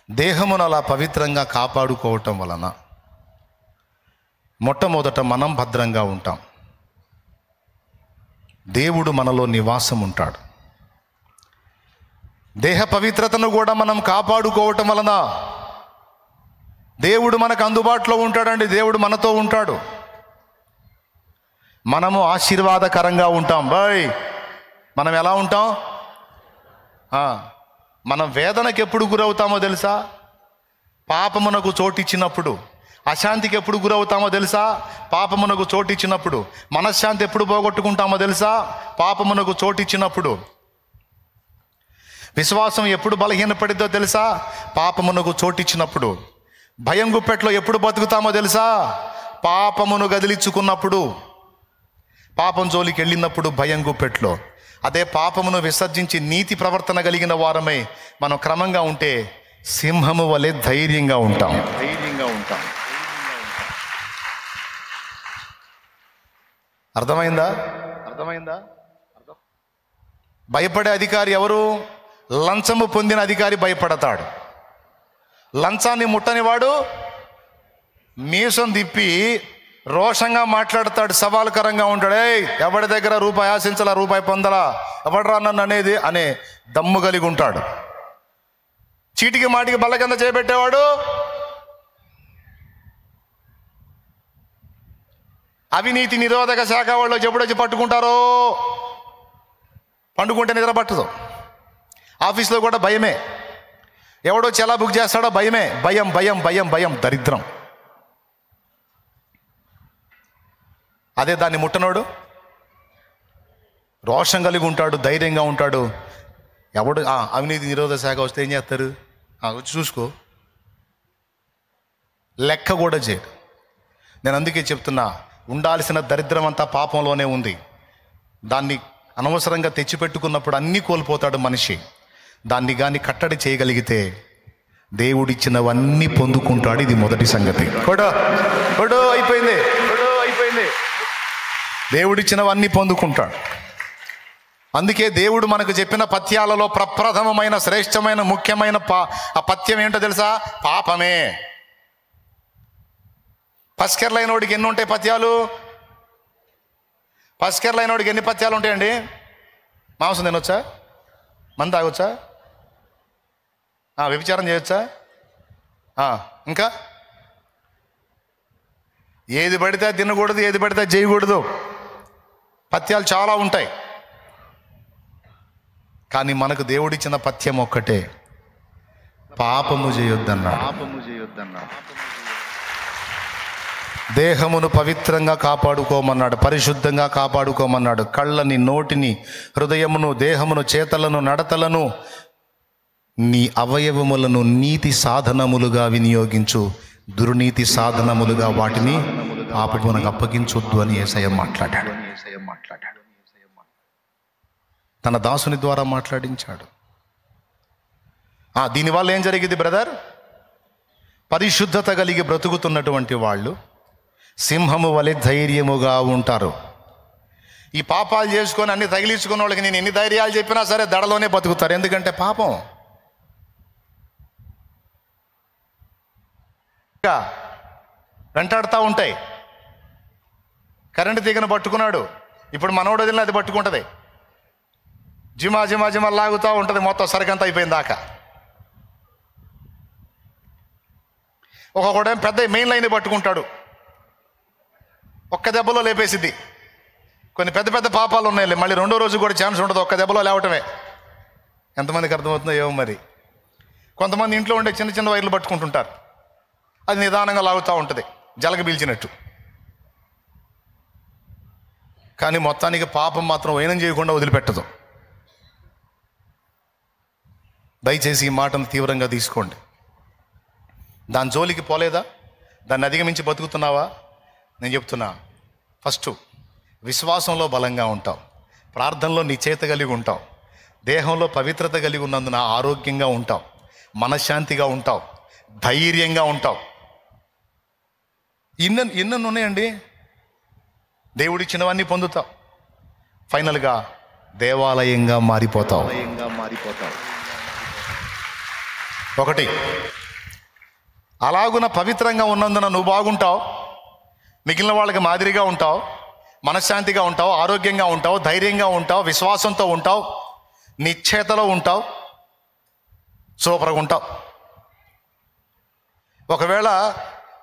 దేహమును అలా పవిత్రంగా కాపాడుకోవటం వలన మొట్టమొదట మనం భద్రంగా ఉంటాం. దేవుడు మనలో నివాసం ఉంటాడు. దేహ పవిత్రతను కూడా మనం కాపాడుకోవటం వలన దేవుడు మనకు అందుబాటులో ఉంటాడండి. దేవుడు మనతో ఉంటాడు. మనము ఆశీర్వాదకరంగా ఉంటాం. మనం ఎలా ఉంటాం? మనం వేదనకి ఎప్పుడు గురవుతామో తెలుసా? పాపమునకు చోటిచ్చినప్పుడు. అశాంతికి ఎప్పుడు గురవుతామో తెలుసా? పాపమునకు చోటిచ్చినప్పుడు. మనశ్శాంతి ఎప్పుడు పోగొట్టుకుంటామో తెలుసా? పాపమునకు చోటిచ్చినప్పుడు. విశ్వాసం ఎప్పుడు బలహీనపడిద్దో తెలుసా? పాపమునకు చోటిచ్చినప్పుడు. భయం గుప్పెట్లో ఎప్పుడు బతుకుతామో తెలుసా? పాపమును గదిలించుకున్నప్పుడు. పాపం జోలికి వెళ్ళినప్పుడు భయం గుప్పెట్లో. అదే పాపమును విసర్జించి నీతి ప్రవర్తన కలిగిన వారమై మనం క్రమంగా ఉంటే సింహము వలె ధైర్యంగా ఉంటాం. అర్థమైందా? భయపడే అధికారి ఎవరు? లంచము పొందిన అధికారి భయపడతాడు. లంచాన్ని ముట్టనివాడు మీసం తిప్పి రోషంగా మాట్లాడతాడు, సవాలుకరంగా ఉంటాడు. ఎవడి దగ్గర రూపాయి ఆశించాలా, రూపాయి పొందలా, ఎవడరా నన్ను అనేది అనే దమ్ము కలిగి ఉంటాడు. చీటికి మాటికి బల్ల కింద చేపెట్టేవాడు అవినీతి నిరోధక శాఖ వాళ్ళు ఎప్పుడొచ్చి పట్టుకుంటారో, పండుకుంటే నిద్ర పట్టదు. ఆఫీస్లో కూడా భయమే. ఎవడొచ్చి ఎలా బుక్ చేస్తాడో భయమే. భయం భయం భయం భయం దరిద్రం. అదే దాన్ని ముట్టనోడు రోషం కలిగి ఉంటాడు, ధైర్యంగా ఉంటాడు. ఎవడు అవినీతి నిరోధక శాఖ వస్తే ఏం చేస్తారు? వచ్చి చూసుకో, లెక్క కూడా చేయడు. నేను అందుకే చెప్తున్నా, ఉండాల్సిన దరిద్రం అంతా పాపంలోనే ఉంది. దాన్ని అనవసరంగా తెచ్చిపెట్టుకున్నప్పుడు అన్నీ కోల్పోతాడు మనిషి. దాన్ని కానీ కట్టడి చేయగలిగితే దేవుడిచ్చినవన్నీ పొందుకుంటాడు. ఇది మొదటి సంగతి. అయిపోయింది. దేవుడిచ్చినవన్నీ పొందుకుంటాడు. అందుకే దేవుడు మనకు చెప్పిన పథ్యాలలో ప్రప్రథమమైన శ్రేష్టమైన ముఖ్యమైన ఆ పథ్యం ఏంటో తెలుసా? పాపమే. పస్కెర్లైనోడికి ఎన్ని ఉంటాయి పథ్యాలు? పస్కెర్లైనోడికి ఎన్ని పథ్యాలు ఉంటాయండి? మాంసం తినొచ్చా? మందు తాగొచ్చా? వ్యభిచారం చేయొచ్చా? ఇంకా ఏది పడితే తినకూడదు, ఏది పడితే చేయకూడదు. పథ్యాలు చాలా ఉంటాయి. కానీ మనకు దేవుడిచ్చిన పథ్యం ఒక్కటే, పాపము చేయొద్దన్నాడు. దేహమును పవిత్రంగా కాపాడుకోమన్నాడు, పరిశుద్ధంగా కాపాడుకోమన్నాడు. కళ్ళని, నోటిని, హృదయమును, దేహమును, చేతలను, నడతలను, నీ అవయవములను నీతి సాధనములుగా వినియోగించు, దుర్నీతి సాధనములుగా వాటిని పాపమునకు అప్పగించొద్దు అని యేసయ్య మాట్లాడాడు. తన దాసుని ద్వారా మాట్లాడించాడు. దీనివల్ల ఏం జరిగింది బ్రదర్? పరిశుద్ధత కలిగి బ్రతుకుతున్నటువంటి వాళ్ళు సింహము వలె ధైర్యముగా ఉంటారు. ఈ పాపాలు చేసుకొని అన్ని తగిలించుకున్న వాళ్ళకి నేను ఎన్ని ధైర్యాలు చెప్పినా సరే దడలోనే బతుకుతారు. ఎందుకంటే పాపం వెంటాడుతూ ఉంటాయి. కరెంటు తీగను పట్టుకున్నాడు, ఇప్పుడు మనోడు వదిలిన అది పట్టుకుంటుంది. జిమా జిమా జిమా లాగుతూ ఉంటుంది మొత్తం సరికంతా అయిపోయిన దాకా. ఒక్కొక్కడేం పెద్ద మెయిన్ లైన్ పట్టుకుంటాడు, ఒక్క దెబ్బలో లేపేసిద్ది. కొన్ని పెద్ద పెద్ద పాపాలు ఉన్నాయి, మళ్ళీ రెండో రోజు కూడా ఛాన్స్ ఉండదు, ఒక్క దెబ్బలో లేవటమే. ఎంతమందికి అర్థమవుతుందో ఏమో మరి. కొంతమంది ఇంట్లో ఉండే చిన్న చిన్న వైర్లు పట్టుకుంటుంటారు, అది నిదానంగా లాగుతూ ఉంటుంది జలగ పీల్చినట్టు. కానీ మొత్తానికి పాపం మాత్రం వైనం చేయకుండా వదిలిపెట్టదు. దయచేసి ఈ మాటను తీవ్రంగా తీసుకోండి. దాని జోలికి పోలేదా? దాన్ని అధిగమించి బతుకుతున్నావా? నేను చెప్తున్నా, ఫస్ట్ విశ్వాసంలో బలంగా ఉంటావు, ప్రార్థనలో నీ చేత కలిగి ఉంటావు, దేహంలో పవిత్రత కలిగి ఉన్నందున ఆరోగ్యంగా ఉంటావు, మనశ్శాంతిగా ఉంటావు, ధైర్యంగా ఉంటావు. ఎన్నెన్ని ఉన్నాయండి. దేవుడిచ్చినవన్నీ పొందుతావు. ఫైనల్గా దేవాలయంగా మారిపోతావు. ఒకటి అలాగున పవిత్రంగా ఉన్నందున నువ్వు బాగుంటావు, మిగిలిన వాళ్ళకి మాదిరిగా ఉంటావు, మనశ్శాంతిగా ఉంటావు, ఆరోగ్యంగా ఉంటావు, ధైర్యంగా ఉంటావు, విశ్వాసంతో ఉంటావు, నిశ్చేతలో ఉంటావు, సూపర్గా ఉంటావు. ఒకవేళ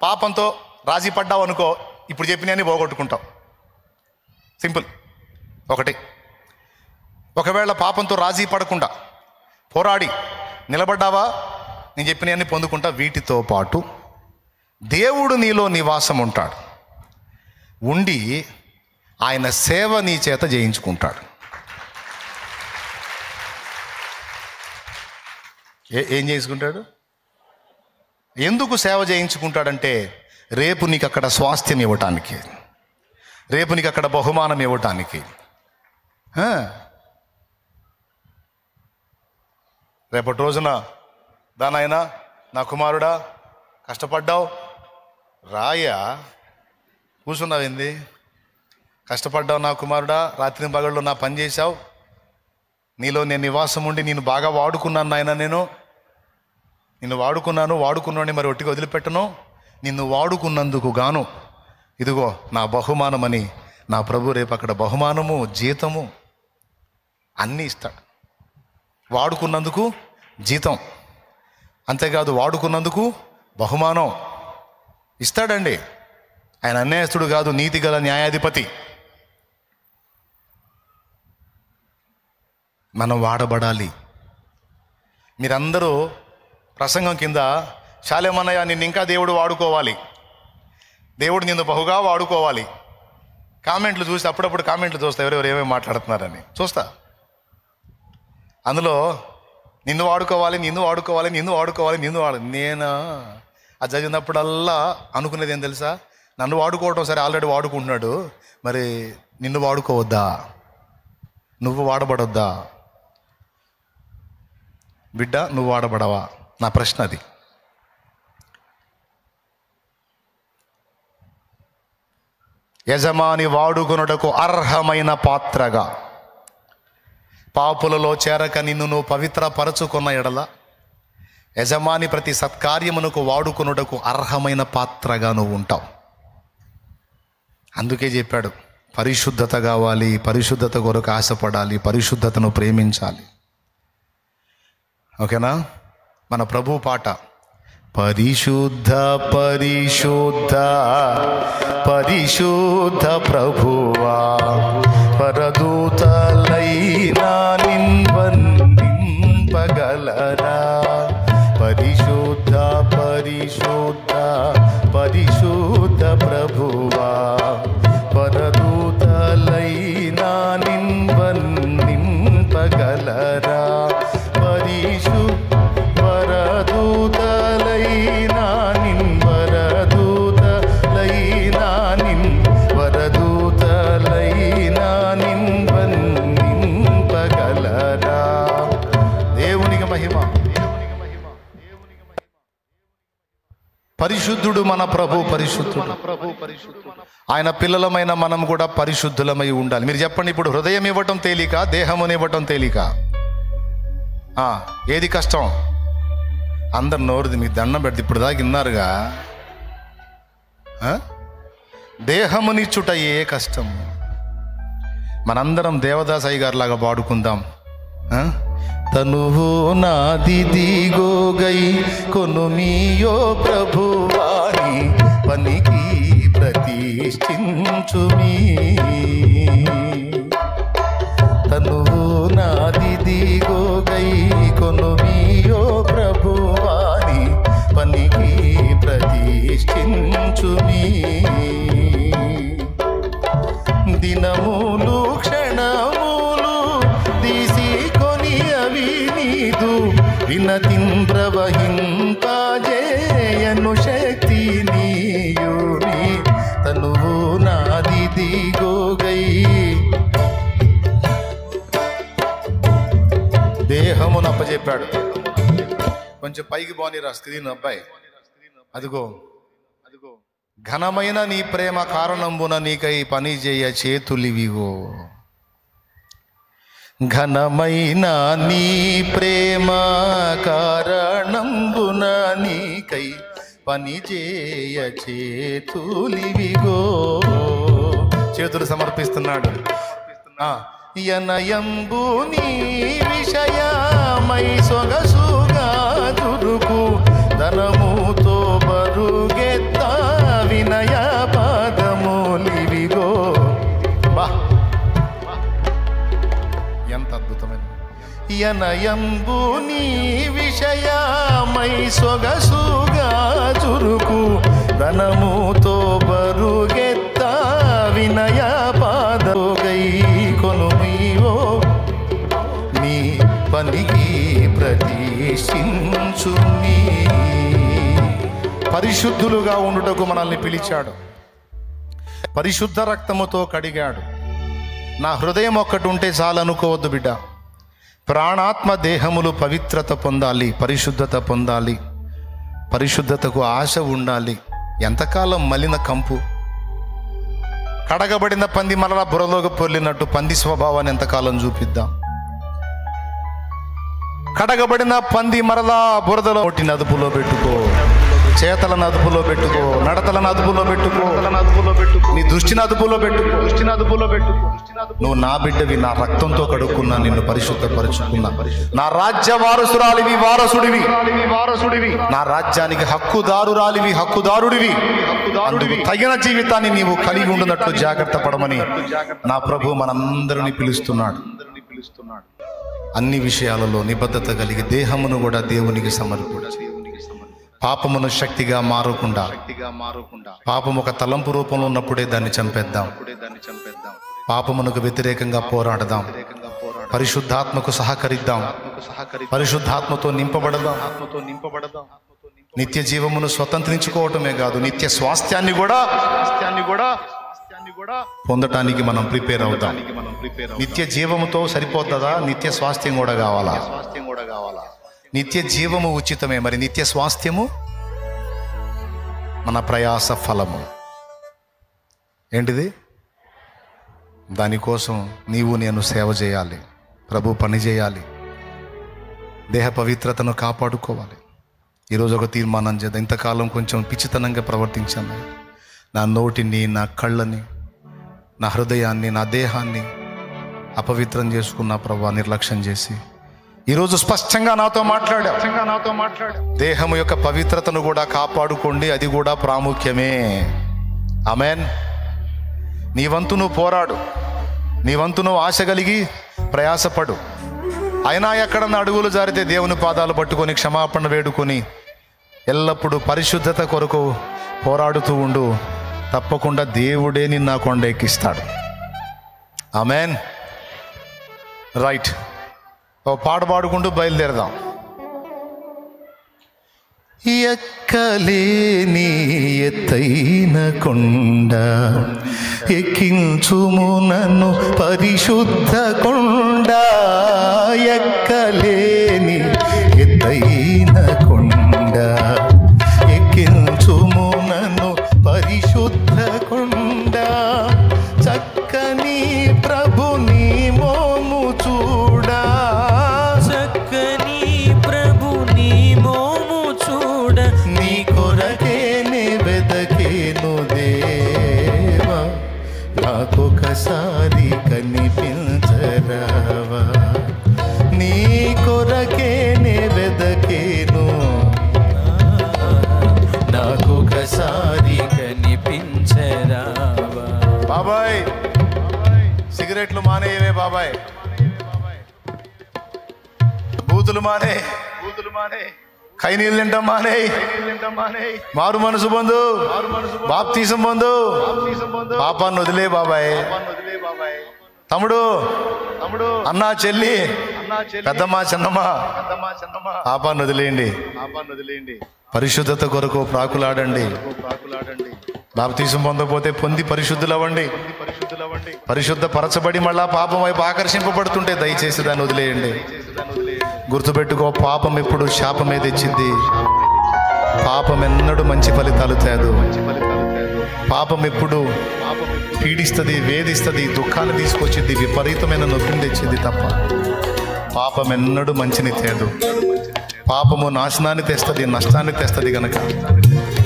పాపంతో రాజీ పడ్డావు అనుకో, ఇప్పుడు చెప్పినవన్నీ పోగొట్టుకుంటావు. సింపుల్. ఒకటి, ఒకవేళ పాపంతో రాజీ పడకుండా పోరాడి నిలబడ్డావా, నేను చెప్పినవన్నీ పొందుకుంటా. వీటితో పాటు దేవుడు నీలో నివాసం ఉంటాడు, ఉండి ఆయన సేవ నీ చేత చేయించుకుంటాడు. ఏం చేసుకుంటాడు? ఎందుకు సేవ చేయించుకుంటాడంటే రేపు నీకు అక్కడ స్వాస్థ్యం ఇవ్వటానికి, రేపు నీకు అక్కడ బహుమానం ఇవ్వటానికి. రేపటి రోజున దానైనా నా కుమారుడా కష్టపడ్డావు, రాయా కూర్చున్నావేంది, కష్టపడ్డావు నా కుమారుడా, రాత్రి పగళ్ళు నా పని చేశావు, నీలో నేను నివాసం ఉండి నేను బాగా వాడుకున్నాను నాయన, నిన్ను వాడుకున్నాను మరి ఒట్టిగా వదిలిపెట్టను, నిన్ను వాడుకున్నందుకు గాను ఇదిగో నా బహుమానమని నా ప్రభు రేపు అక్కడ బహుమానము, జీతము అన్నీ ఇస్తాడు. వాడుకున్నందుకు జీతం, అంతేకాదు వాడుకున్నందుకు బహుమానం ఇస్తాడండి. ఆయన అన్యాయస్తుడు కాదు, నీతి గల న్యాయాధిపతి. మనం వాడబడాలి. మీరందరూ ప్రసంగం కింద శాలేమన్నయ్య నిన్ను ఇంకా దేవుడు వాడుకోవాలి, దేవుడు నిన్ను బహుగా వాడుకోవాలి, కామెంట్లు చూసి అప్పుడప్పుడు కామెంట్లు చూస్తా, ఎవరెవరు ఏమేమి మాట్లాడుతున్నారని చూస్తా. అందులో నిన్ను వాడుకోవాలి, నేను అది చదివినప్పుడల్లా అనుకునేది ఏం తెలుసా, నన్ను వాడుకోవటం సరే ఆల్రెడీ వాడుకుంటున్నాడు, మరి నిన్ను వాడుకోవద్దా, నువ్వు వాడబడొద్దా బిడ్డ, నువ్వు వాడబడవా? నా ప్రశ్న అది. యజమాని వాడుకొనుటకు అర్హమైన పాత్రగా పాపులలో చేరక నిన్ను నువ్వు పవిత్రపరచుకున్న ఎడల యజమాని ప్రతి సత్కార్యమునకు వాడుకొనుటకు అర్హమైన పాత్రగా నువ్వు ఉంటావు. అందుకే చెప్పాడు, పరిశుద్ధత కావాలి, పరిశుద్ధత కొరకు ఆశపడాలి, పరిశుద్ధతను ప్రేమించాలి. ఓకేనా? మన ప్రభు పాట, పరిశుద్ధ పరిశుద్ధ పరిశుద్ధ ప్రభువా, పరదూతలైనా నింపగలరా, పరిశుద్ధ పరిశుద్ధ పరిశుద్ధ ప్రభువా, పరదూతలైనా నింపగలరా, పరిశుద్ధుడు మన ప్రభు, పరిశుద్ధుడు. ఆయన పిల్లలమైన మనం కూడా పరిశుద్ధులమై ఉండాలి. మీరు చెప్పండి, ఇప్పుడు హృదయం ఇవ్వటం తేలిక, దేహముని ఇవ్వటం తేలిక? ఏది కష్టం? అందరు నోరుది మీ దండం పెడితే ఇప్పుడు దాకా విన్నారుగా. దేహమునిచ్చుట ఏ కష్టం. మనందరం దేవదాసయ్య గారి లాగా పాడుకుందాం. తనువు నాదిదిగో గై కొనుమియో ప్రభువాని పనికి ప్రతిష్ఠించుమీ, తనువు నాదిదిగో గై కొనుమియో ప్రభువాని పనికి ప్రతిష్ఠించుమీ, దినములు క్షణములు తీసుకొని అవి నీదు వినతింద్రవహింపజేయను శక్తి నీయుని, తనువు నాదిదిగో గై. దేహమును అప్పచెప్పాడు. కొంచెం పైకి పోనీరా స్క్రీన్ అబ్బాయి. అదిగో ఘనమైన నీ ప్రేమ కారణంబున నీకై పని చేయ చేతులివిగో, ఘనమైన నీ ప్రేమ కారణంబున నీకై పని చేయ చేతులివిగో. చేతులు సమర్పిస్తున్నాడు. యనయంబు నీ విషయమై సొగసుగా దురుకు ధనముతో బరుగెత్త వినయ పాదములివిగో. బా ఎంత అద్భుతమైన. యనయంబు నీ విషయమై సొగసుగా చురుకు ధనముతో బరుగెత్త వినయ పాదగై కొనుమీవో నీ పనికి ప్రతిష్ఠించుని. పరిశుద్ధులుగా ఉండుటకు మనల్ని పిలిచాడు, పరిశుద్ధ రక్తముతో కడిగాడు. నా హృదయం ఒక్కటి ఉంటే చాలు అనుకోవద్దు బిడ్డ. ప్రాణాత్మ దేహములు పవిత్రత పొందాలి, పరిశుద్ధత పొందాలి, పరిశుద్ధతకు ఆశ ఉండాలి. ఎంతకాలం మలిన కంపు? కడగబడిన పంది మరలా బురదలోకి పొర్లినట్టు పంది స్వభావాన్ని ఎంతకాలం చూపిద్దాం? కడగబడిన పంది మరలా బురదలో నోటిని అదుపులో పెట్టుకో, చేతలను అదుపులో పెట్టుకో, నడతలను అదుపులో పెట్టుకో, నీ దృష్టిని అదుపులో పెట్టుకో. నువ్వు నా బిడ్డవి, నా రక్తంతో కడుక్కున్నా, నిన్ను పరిశుద్ధపరుచుకున్నా. నా రాజ్య వారసురాలివి, వారసుడివి, నా రాజ్యానికి హక్కుదారురాలివి, హక్కుదారుడివి. అందుకు తగిన జీవితాన్ని నీవు కలిగి ఉండునట్లు జాగ్రత్త పడమని నా ప్రభు మనందరినీ పిలుస్తున్నాడు. అన్ని విషయాలలో నిబద్ధత కలిగి దేహమును కూడా దేవునికి సమర్పించు. పాపమును శక్తిగా మారకుండా, పాపము ఒక తలంపు రూపంలో ఉన్నప్పుడే దాన్ని చంపేద్దాం. పాపమునకు వ్యతిరేకంగా పోరాడదాం, పరిశుద్ధాత్మకు సహకరిద్దాం, పరిశుద్ధాత్మతో నింపబడదాం. నిత్య జీవమును స్వతంత్రించుకోవటమే కాదు, నిత్య స్వాస్థ్యాన్ని కూడా పొందటానికి మనం ప్రిపేర్ అవుతాం. నిత్య జీవముతో సరిపోతుందా? నిత్య స్వాస్థ్యం కూడా కావాలా? నిత్య జీవము ఉచితమే, మరి నిత్య స్వాస్థ్యము మన ప్రయాస ఫలము. ఏంటిది? దానికోసం నీవు నేను సేవ చేయాలి, ప్రభు పని చేయాలి, దేహ పవిత్రతను కాపాడుకోవాలి. ఈరోజు ఒక తీర్మానం చేద్దాం. ఇంతకాలం కొంచెం పిచ్చితనంగా ప్రవర్తించాను. నా నోటిని, నా కళ్ళని, నా హృదయాన్ని, నా దేహాన్ని అపవిత్రం చేసుకున్న ప్రభువా, నిర్లక్ష్యం చేసి ఈరోజు స్పష్టంగా నాతో మాట్లాడా. దేహము యొక్క పవిత్రతను కూడా కాపాడుకోండి, అది కూడా ప్రాముఖ్యమే. ఆమేన్. నీ వంతు నువ్వు పోరాడు, నీ వంతు నువ్వు ఆశ కలిగి ప్రయాసపడు. అయినా ఎక్కడన్నా అడుగులు జారితే దేవుని పాదాలు పట్టుకొని క్షమాపణ వేడుకొని ఎల్లప్పుడూ పరిశుద్ధత కొరకు పోరాడుతూ ఉండు. తప్పకుండా దేవుడే నిన్ను ఆ కొండ ఎక్కిస్తాడు. ఆమేన్. రైట్, ఓ పాట పాడుకుంటూ బయలుదేరదాం. ఎక్కలేని ఎత్తైన కొండ ఎక్కించుము నన్ను పరిశుద్ధ కొండ. ఎక్కలేని ఎత్తైన కొండ ఎక్కించుము నన్ను పరిశుద్ధ కొండ. చక్కని ప్రభుని మోము చూడా, చక్కని ప్రభుని మోము చూడ. నీ కొరకే నే వెదకేను దేవా, నాకొకసారి కనిపించరావా. నీ కొరకే నే వెదకేను, నాకొకసారి కనిపించరావా. బాబాయ్ సిగరెట్లు మానేయవే బాబాయ్, బూతులు మానే, కైనీళ్ళు తింటాం మానే, మారు మనసు పొందు, బాప్తీసం పొందు, పాపాన్ని వదిలే బాబాయ్. తమ్ముడు, అన్నా, చెల్లి, పెద్దమ్మ, చిన్నమ్మ, పాపాన్ని వదిలేయండి. పరిశుద్ధత కొరకు ప్రాకులాడండి. బాప్తీసం పొందకపోతే పొంది పరిశుద్ధులవ్వండి. పరిశుద్ధ పరచబడి మళ్ళా పాపం వైపు ఆకర్షింపబడుతుంటే దయచేసి దాన్ని వదిలేయండి. గుర్తుపెట్టుకో, పాపం ఎప్పుడు శాపమే తెచ్చింది. పాపం ఎన్నడూ మంచి ఫలితాలు తేదు. పాపం ఎప్పుడు పీడిస్తుంది, వేధిస్తుంది, దుఃఖాన్ని తీసుకొచ్చింది, విపరీతమైన నొప్పిని తెచ్చింది తప్ప పాపం ఎన్నడూ మంచిని తేదు. పాపము నాశనాన్ని తెస్తుంది, నష్టాన్ని తెస్తుంది కనుక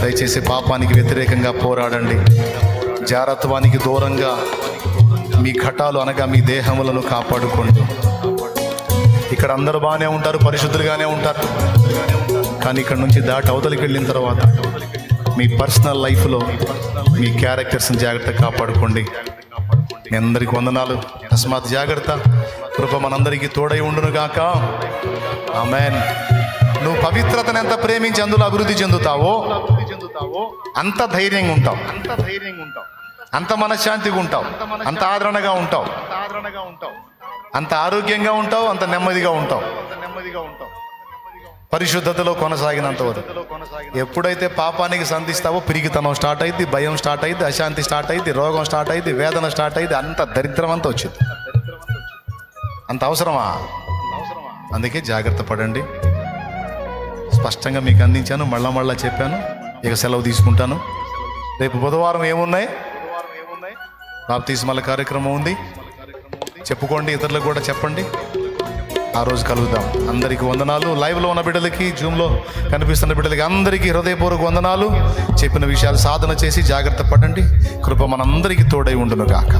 దయచేసి పాపానికి వ్యతిరేకంగా పోరాడండి. జారత్వానికి దూరంగా మీ ఘటాలు అనగా మీ దేహములను కాపాడుకోండి. ఇక్కడ అందరూ బాగానే ఉంటారు, పరిశుద్ధులుగానే ఉంటారు. కానీ ఇక్కడ నుంచి దాటి అవతలికి వెళ్ళిన తర్వాత మీ పర్సనల్ లైఫ్లో మీ క్యారెక్టర్స్ని జాగ్రత్తగా కాపాడుకోండి. మీ అందరికీ వందనాలు. తస్మాత్ జాగ్రత్త. కృప మనందరికీ తోడై ఉండును గాక. ఆమేన్. నువ్వు పవిత్రతను ఎంత ప్రేమించి అందులో అభివృద్ధి చెందుతావో అంత ధైర్యంగా ఉంటావు, అంత మనశ్శాంతిగా ఉంటావు, అంత ఆదరణగా ఉంటావు, అంత ఆరోగ్యంగా ఉంటావు, అంత నెమ్మదిగా ఉంటావు. పరిశుద్ధతలో కొనసాగినంత వరకు. ఎప్పుడైతే పాపానికి సంధిస్తావో పిరిగితనం స్టార్ట్ అయింది, భయం స్టార్ట్ అయింది, అశాంతి స్టార్ట్ అయింది, రోగం స్టార్ట్ అయింది, వేదన స్టార్ట్ అయింది, అంత దరిద్రం అంతా వచ్చింది. అంత అవసరమా? అందుకే జాగ్రత్త పడండి. స్పష్టంగా మీకు అందించాను, మళ్ళా చెప్పాను. ఇక సెలవు తీసుకుంటాను. రేపు బుధవారం ఏమున్నాయి? బాప్తిస్మాల కార్యక్రమం ఉంది. చెప్పుకోండి, ఇతరులకు కూడా చెప్పండి. ఆ రోజు కలుద్దాం. అందరికీ వందనాలు. లైవ్లో ఉన్న బిడ్డలకి, జూమ్లో కనిపిస్తున్న బిడ్డలకి అందరికీ హృదయపూర్వక వందనాలు. చెప్పిన విషయాలు సాధన చేసి జాగ్రత్త పడండి. కృప మనందరికీ తోడై ఉండును గాక.